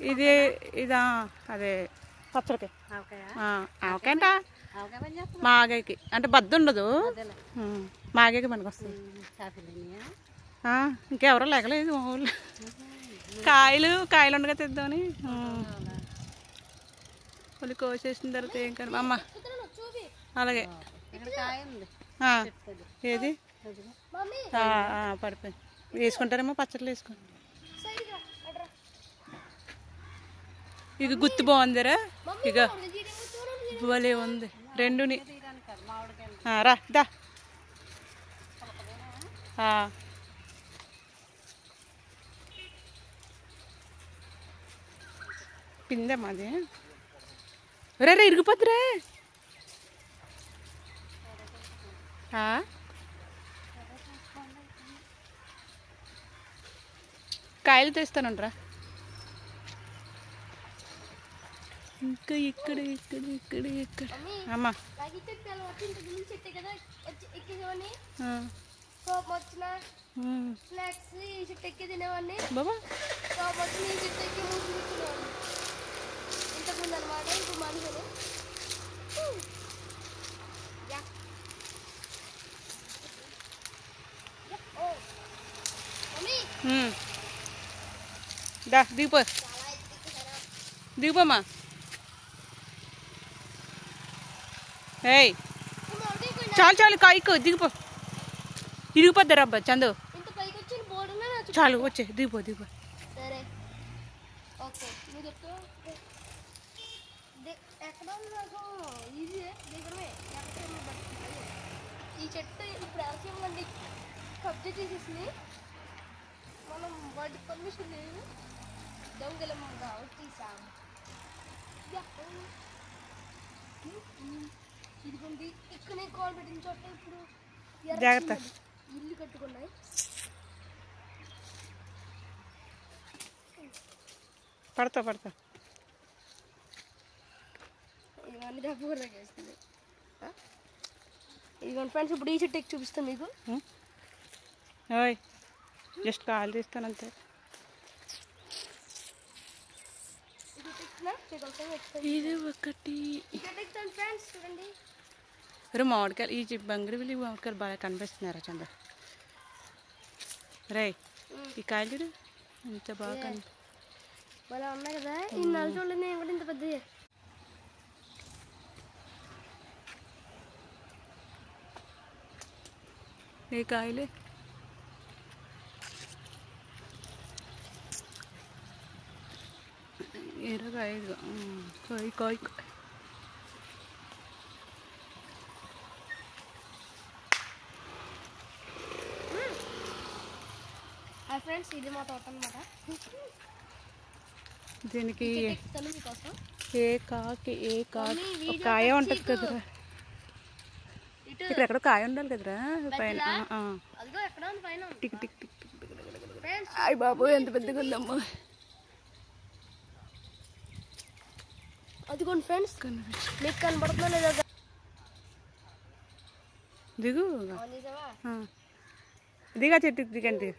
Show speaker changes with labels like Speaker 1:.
Speaker 1: ఇది ఇదా అదే పచ్చడికి ఆవకాయంట మాగాయకి అంటే బద్ద ఉండదు మాగాయకి మనకు వస్తుంది ఇంకెవరో లేకలేదు మా ఊళ్ళో కాయలు ఉండగా తెద్దామని మళ్ళీ కోసేసిన తర్వాత ఏం కానీ అమ్మ అలాగే ఏది పడిపోయింది వేసుకుంటారేమో పచ్చళ్ళు వేసుకోండి ఇక గుత్తి బాగుందిరా ఇక భలే ఉంది రెండుని రా దా పిందమ్మా అది రే ఇరిగిపోద్దురా కాయలు తెస్తానురా ఇంకా ఇక్కడ అమ్మా బాబా దా దిగిపోమ్మా ఏయ్ చాలు కాయకు దిగిపో ఇరిగిపోద్దారా అబ్బా చందు చాలు వచ్చే దిగిపో
Speaker 2: ఈ చెట్టు ఇప్పుడు అవసరం కబ్జా చేసేసి మనం వాటి పర్మిషన్ లేదు దొంగలంగా తీసాము ఇదిగోండి ఇక్కడ కాల్ పెట్టిన చోట ఇప్పుడు
Speaker 1: జాగ్రత్త
Speaker 2: ఇల్లు కట్టుకున్నాయి
Speaker 1: పడతా
Speaker 2: ఇవన్నీ డబ్బుస్తుంది ఇదిగోండి ఫ్రెండ్స్ ఇప్పుడు ఈ చెట్టు ఎక్కి చూపిస్తాను మీకు
Speaker 1: జస్ట్ కాల్ తీస్తానంతే ఇది ఒకటి మామిడికాయలు ఈ బంగిరివిల్లి మామిడికాయలు బాగా కనిపిస్తున్నారా చంద్ర రే ఈ కాయలు చూడు ఇంత బాగా
Speaker 2: బాగా ఉన్నాయి కదా ఈ నల్ల చూడలేదు కూడా ఇంత పెద్ద
Speaker 1: ఏ కాయలే ఎరగాయ కాయ
Speaker 2: ఫ్రెండ్స్ ఇది మా తోట అన్నమాట
Speaker 1: దీనికి ఏ కాయ ఉంటుంది కదరా ఇక్కడ కాయ ఉండాలి కదరా పైన టిక్ టిక్ టిక్ అయ్య బాబు ఎంత పెద్దగా ఉందమ్మా
Speaker 2: అదిగోండి ఫ్రెండ్స్ మీకు కనబడుతుందా లేదా
Speaker 1: దిగా చెట్టు దిగండి